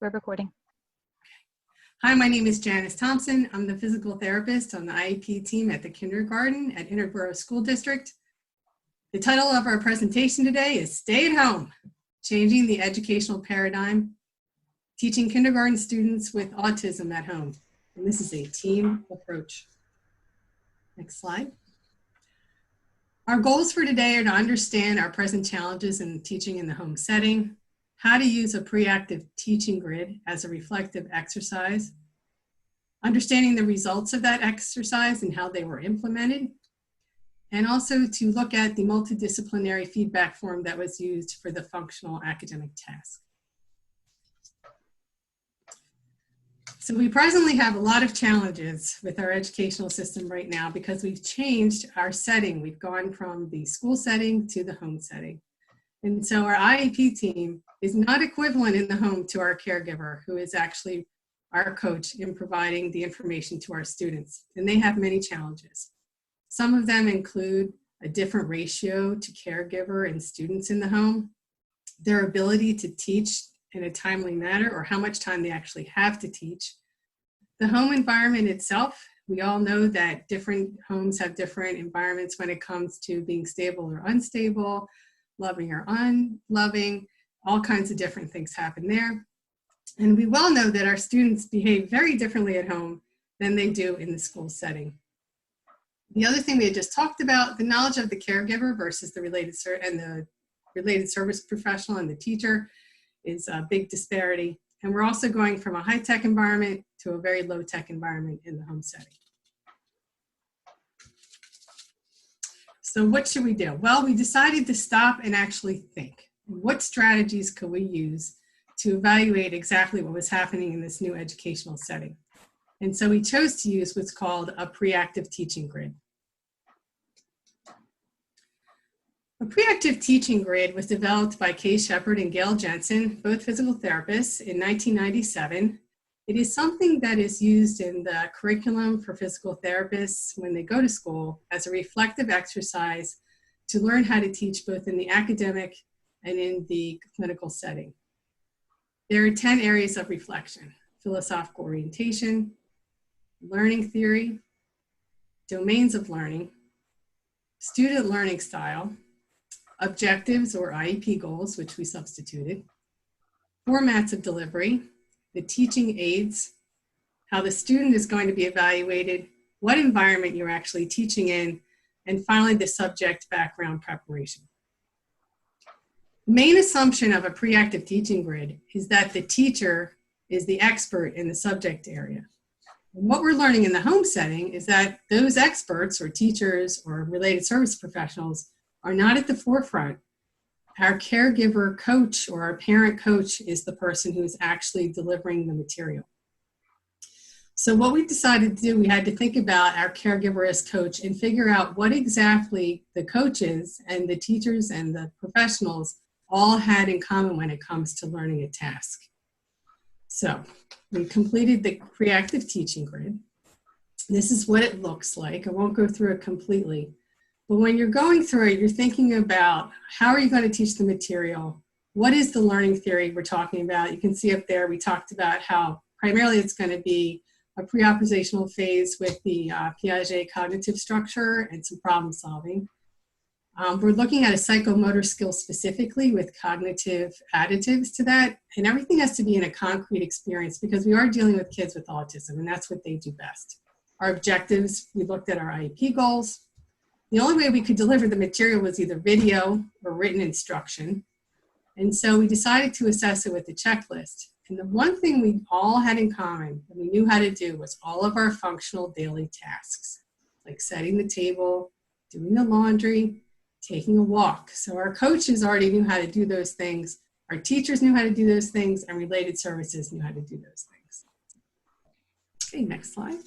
We're recording. Hi, my name is Janice Thompson. I'm the physical therapist on the IEP team at the kindergarten at Interboro School District. The title of our presentation today is Stay at Home, Changing the Educational Paradigm, Teaching Kindergarten Students with Autism at Home. And this is a team approach. Next slide. Our goals for today are to understand our present challenges in teaching in the home setting, how to use a pre-active teaching grid as a reflective exercise, understanding the results of that exercise and how they were implemented, and also to look at the multidisciplinary feedback form that was used for the functional academic task. So we presently have a lot of challenges with our educational system right now because we've changed our setting. We've gone from the school setting to the home setting. And so our IEP team is not equivalent in the home to our caregiver, who is actually our coach in providing the information to our students. And they have many challenges. Some of them include a different ratio to caregiver and students in the home, their ability to teach in a timely manner or how much time they actually have to teach. The home environment itself, we all know that different homes have different environments when it comes to being stable or unstable, loving or unloving, all kinds of different things happen there. And we well know that our students behave very differently at home than they do in the school setting. The other thing we had just talked about, the knowledge of the caregiver versus the related service professional and the teacher is a big disparity. And we're also going from a high-tech environment to a very low-tech environment in the home setting. So what should we do? Well, we decided to stop and actually think. What strategies could we use to evaluate exactly what was happening in this new educational setting? And so we chose to use what's called a pre-active teaching grid. A pre-active teaching grid was developed by Kay Shepard and Gail Jensen, both physical therapists, in 1997. It is something that is used in the curriculum for physical therapists when they go to school as a reflective exercise to learn how to teach both in the academic and in the clinical setting. There are 10 areas of reflection: philosophical orientation, learning theory, domains of learning, student learning style, objectives or IEP goals, which we substituted, formats of delivery, the teaching aids, how the student is going to be evaluated, what environment you're actually teaching in, and finally the subject background preparation. The main assumption of a pre-active teaching grid is that the teacher is the expert in the subject area. And what we're learning in the home setting is that those experts or teachers or related service professionals are not at the forefront. Our caregiver coach or our parent coach is the person who is actually delivering the material. So what we decided to do, we had to think about our caregiver as coach and figure out what exactly the coaches and the teachers and the professionals all had in common when it comes to learning a task. So we completed the pre-active teaching grid. This is what it looks like. I won't go through it completely. But when you're going through it, you're thinking about how are you going to teach the material? What is the learning theory we're talking about? You can see up there, we talked about how primarily it's going to be a pre-oppositional phase with the Piaget cognitive structure and some problem solving. We're looking at a psychomotor skill specifically with cognitive additives to that. And everything has to be in a concrete experience because we are dealing with kids with autism and that's what they do best. Our objectives, we looked at our IEP goals. The only way we could deliver the material was either video or written instruction. And so we decided to assess it with a checklist. And the one thing we all had in common that we knew how to do was all of our functional daily tasks, like setting the table, doing the laundry, taking a walk. So our coaches already knew how to do those things. Our teachers knew how to do those things, and related services knew how to do those things. Okay, next slide.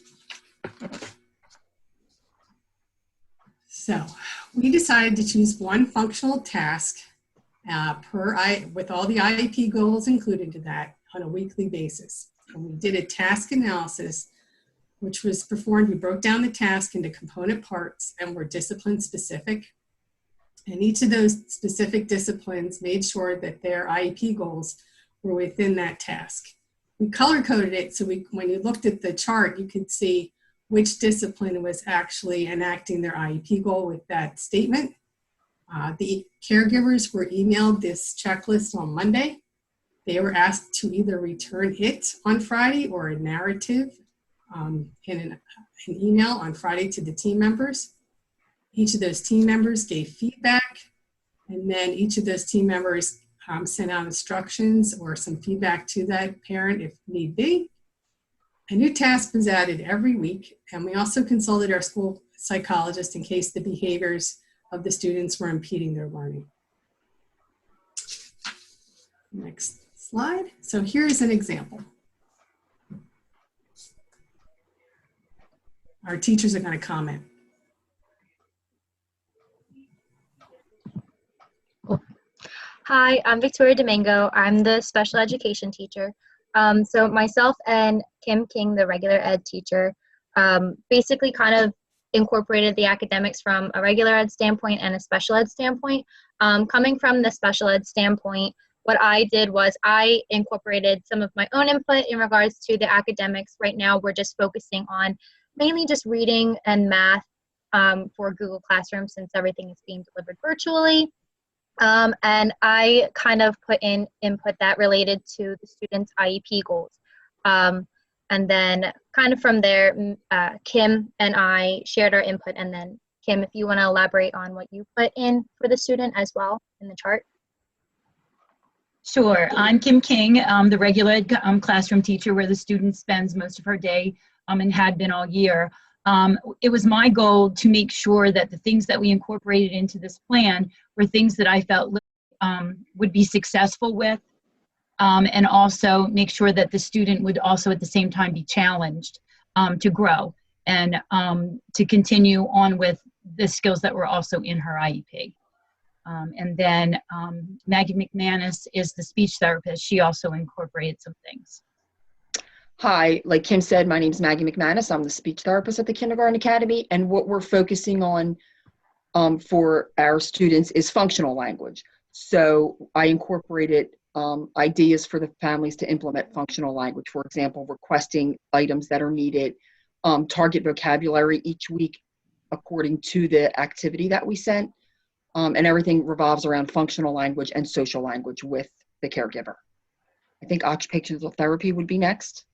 So we decided to choose one functional task with all the IEP goals included to that on a weekly basis. And we did a task analysis, which was performed. We broke down the task into component parts and were discipline specific. And each of those specific disciplines made sure that their IEP goals were within that task. we color-coded it so when you looked at the chart, you could see which discipline was actually enacting their IEP goal with that statement. The caregivers were emailed this checklist on Monday. They were asked to either return it on Friday or a narrative in an email on Friday to the team members. Each of those team members gave feedback, and then each of those team members sent out instructions or some feedback to that parent if need be. A new task was added every week, and we also consulted our school psychologist in case the behaviors of the students were impeding their learning. Next slide. So here's an example. Our teachers are going to comment. Hi, I'm Victoria Domingo. I'm the special education teacher. So myself and Kim King, the regular ed teacher, basically kind of incorporated the academics from a regular ed standpoint and a special ed standpoint. Coming from the special ed standpoint, what I did was I incorporated some of my own input in regards to the academics. Right now, we're just focusing on mainly just reading and math for Google Classroom since everything is being delivered virtually. And I kind of put in input that related to the students' IEP goals. And then kind of from there, Kim and I shared our input. And then Kim, if you want to elaborate on what you put in for the student as well in the chart. Sure. I'm Kim King. I'm the regular ed classroom teacher where the student spends most of her day and had been all year. It was my goal to make sure that the things that we incorporated into this plan were things that I felt would be successful with, and also make sure that the student would also at the same time be challenged to grow and to continue on with the skills that were also in her IEP. And then Maggie McManus is the speech therapist. She also incorporated some things. Hi, like Kim said, my name is Maggie McManus. I'm the speech therapist at the Kindergarten Academy, and what we're focusing on for our students is functional language. So I incorporated ideas for the families to implement functional language. For example, requesting items that are needed, target vocabulary each week according to the activity that we sent, and everything revolves around functional language and social language with the caregiver. I think occupational therapy would be next.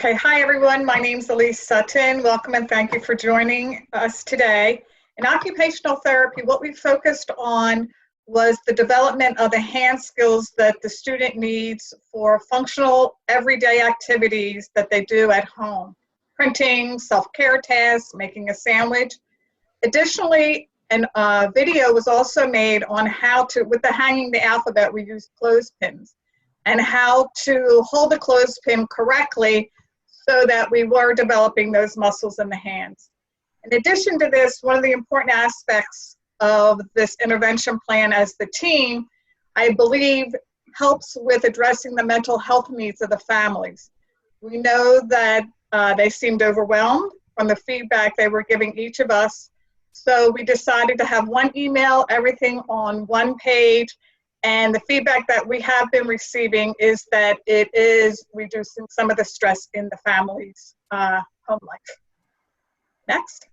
Okay, hi everyone. My name is Elise Sutton. Welcome and thank you for joining us today. In occupational therapy, what we focused on was the development of the hand skills that the student needs for functional everyday activities that they do at home. Printing, self-care tasks, making a sandwich. Additionally, a video was also made on how to, with the hanging the alphabet, we used clothespins, and how to hold a clothespin correctly so that we were developing those muscles in the hands. In addition to this, one of the important aspects of this intervention plan as the team, I believe, helps with addressing the mental health needs of the families. We know that they seemed overwhelmed from the feedback they were giving each of us. So we decided to have one email, everything on one page, and the feedback that we have been receiving is that it is reducing some of the stress in the family's home life. Next.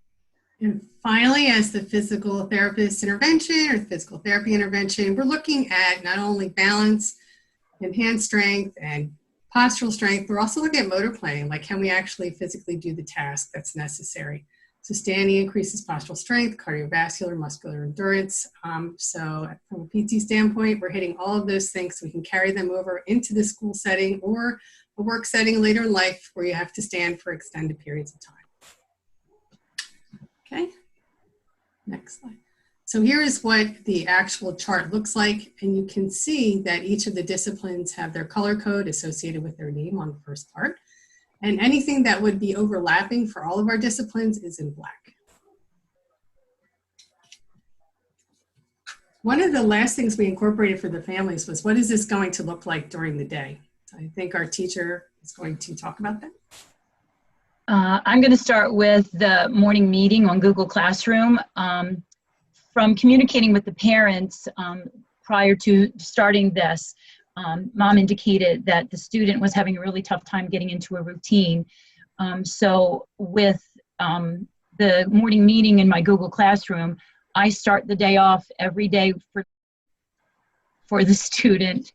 And finally, as the physical therapist intervention or physical therapy intervention, we're looking at not only balance and hand strength and postural strength, we're also looking at motor planning, like can we actually physically do the task that's necessary. So standing increases postural strength, cardiovascular, muscular endurance. So from a PT standpoint, we're hitting all of those things so we can carry them over into the school setting or a work setting later in life where you have to stand for extended periods of time. Okay, next slide. So here is what the actual chart looks like, and you can see that each of the disciplines have their color code associated with their name on the first part. And anything that would be overlapping for all of our disciplines is in black. One of the last things we incorporated for the families was what is this going to look like during the day? So I think our teacher is going to talk about that. I'm going to start with the morning meeting on Google Classroom. From communicating with the parents prior to starting this, mom indicated that the student was having a really tough time getting into a routine. So with the morning meeting in my Google Classroom, I start the day off every day for the student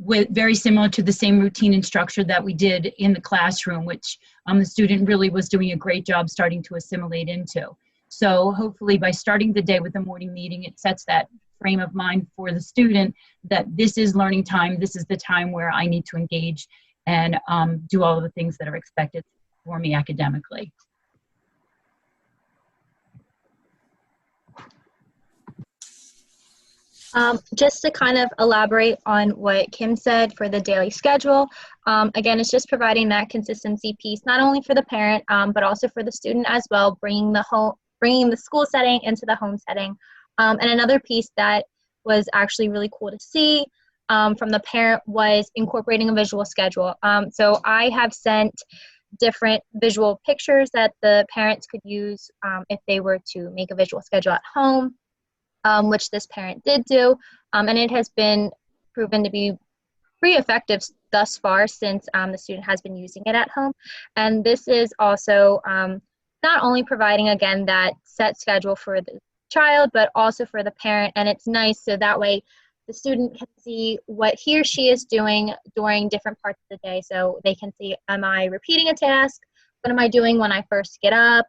with very similar to the same routine and structure that we did in the classroom, which the student really was doing a great job starting to assimilate into. So hopefully by starting the day with the morning meeting, it sets that frame of mind for the student that this is learning time, this is the time where I need to engage and do all of the things that are expected for me academically. Just to kind of elaborate on what Kim said for the daily schedule, again, it's just providing that consistency piece, not only for the parent, but also for the student as well, bringing the school setting into the home setting. And another piece that was actually really cool to see from the parent was incorporating a visual schedule. So I have sent different visual pictures that the parents could use if they were to make a visual schedule at home. Which this parent did do, and it has been proven to be pretty effective thus far since the student has been using it at home. And this is also not only providing, again, that set schedule for the child, but also for the parent, and it's nice so that way the student can see what he or she is doing during different parts of the day. So they can see, am I repeating a task? What am I doing when I first get up?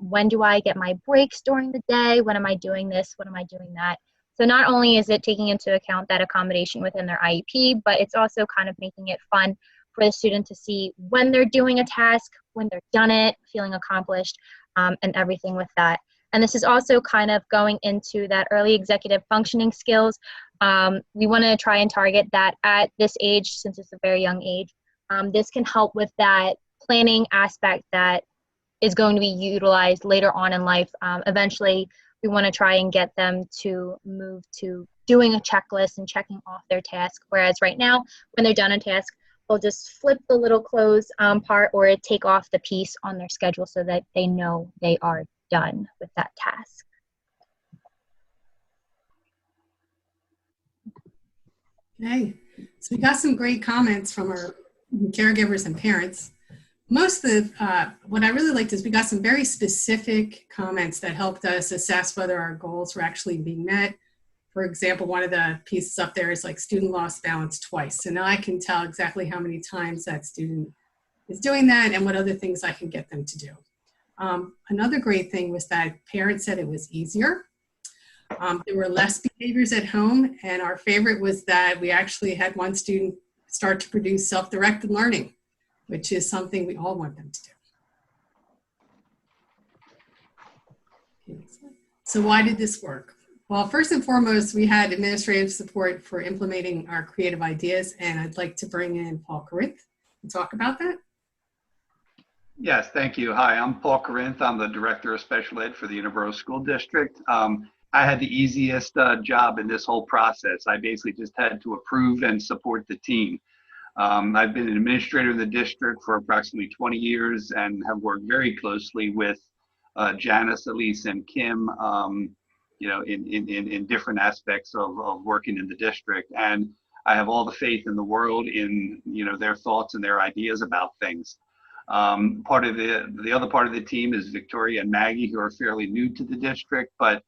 When do I get my breaks during the day? When am I doing this? When am I doing that? So not only is it taking into account that accommodation within their IEP, but it's also kind of making it fun for the student to see when they're doing a task, when they're done it, feeling accomplished, and everything with that. And this is also kind of going into that early executive functioning skills. We want to try and target that at this age, since it's a very young age. This can help with that planning aspect that is going to be utilized later on in life. Eventually, we want to try and get them to move to doing a checklist and checking off their task. Whereas right now, when they're done a task, they'll just flip the little close part or take off the piece on their schedule so that they know they are done with that task. Okay, so we got some great comments from our caregivers and parents. Most of what I really liked is we got some very specific comments that helped us assess whether our goals were actually being met. For example, one of the pieces up there is like student lost balance twice. So now I can tell exactly how many times that student is doing that and what other things I can get them to do. Another great thing was that parents said it was easier. There were less behaviors at home, and our favorite was that we actually had one student start to produce self-directed learning, which is something we all want them to do. So why did this work? Well, first and foremost, we had administrative support for implementing our creative ideas, and I'd like to bring in Paul Corinth to talk about that. Yes, thank you. Hi, I'm Paul Corinth. I'm the Director of Special Ed for the Interboro School District. I had the easiest job in this whole process. I basically just had to approve and support the team. I've been an administrator in the district for approximately 20 years and have worked very closely with Janice, Elise, and Kim, you know, in different aspects of working in the district. And I have all the faith in the world in, you know, their thoughts and their ideas about things. Part of the other part of the team is Victoria and Maggie, who are fairly new to the district, but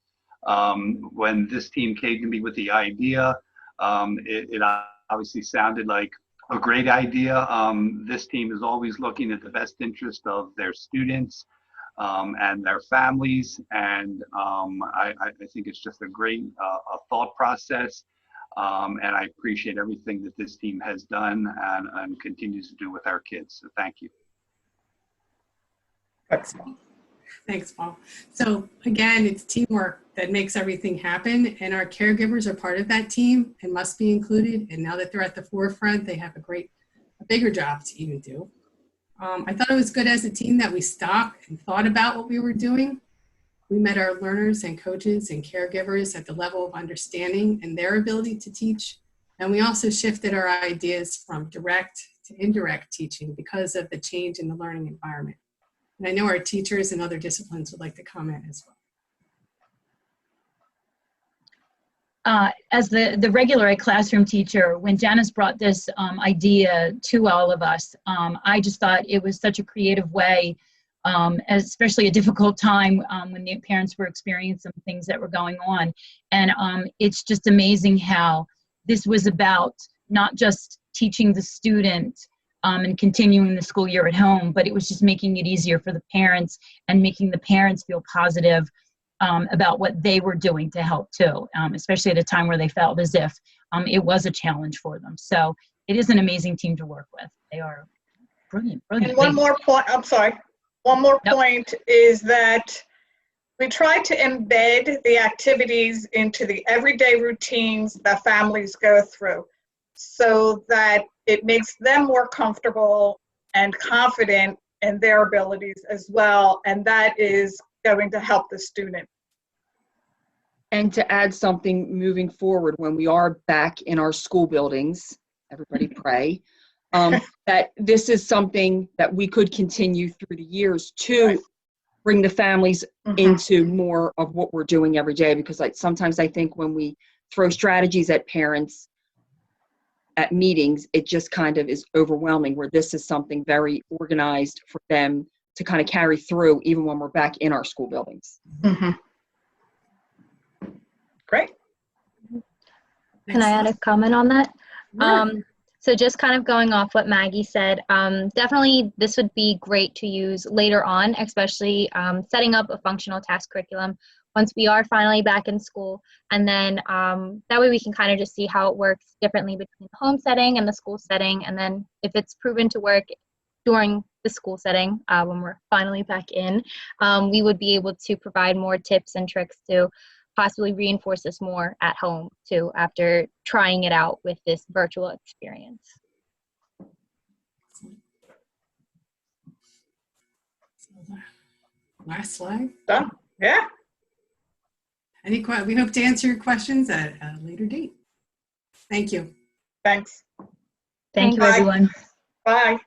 when this team came to me with the idea, it obviously sounded like a great idea. This team is always looking at the best interest of their students and their families, and I think it's just a great thought process, and I appreciate everything that this team has done and continues to do with our kids. So thank you. Thanks, Paul. So again, it's teamwork that makes everything happen, and our caregivers are part of that team and must be included. And now that they're at the forefront, they have a bigger job to even do. I thought it was good as a team that we stopped and thought about what we were doing. We met our learners and coaches and caregivers at the level of understanding and their ability to teach. And we also shifted our ideas from direct to indirect teaching because of the change in the learning environment. And I know our teachers and other disciplines would like to comment as well. as the regular ed classroom teacher, when Janice brought this idea to all of us, I just thought it was such a creative way, especially a difficult time when the parents were experiencing things that were going on. And it's just amazing how this was about not just teaching the student and continuing the school year at home, but it was just making it easier for the parents and making the parents feel positive about what they were doing to help too, especially at a time where they felt as if it was a challenge for them. So it is an amazing team to work with. They are brilliant. And one more point, I'm sorry. One more point is that we try to embed the activities into the everyday routines that families go through so that it makes them more comfortable and confident in their abilities as well. And that is going to help the student. And to add something moving forward, when we are back in our school buildings, everybody pray, that this is something that we could continue through the years to bring the families into more of what we're doing every day. Because sometimes I think when we throw strategies at parents at meetings, it just kind of is overwhelming, where this is something very organized for them to kind of carry through even when we're back in our school buildings. Great. Can I add a comment on that? So just kind of going off what Maggie said, definitely this would be great to use later on, especially setting up a functional task curriculum once we are finally back in school. And then that way we can kind of just see how it works differently between the home setting and the school setting. And then if it's proven to work during the school setting, when we're finally back in, we would be able to provide more tips and tricks to possibly reinforce this more at home too, after trying it out with this virtual experience. Last slide. Done. Yeah. We hope to answer your questions at a later date. Thank you. Thanks. Thank you, Bye. everyone. Bye.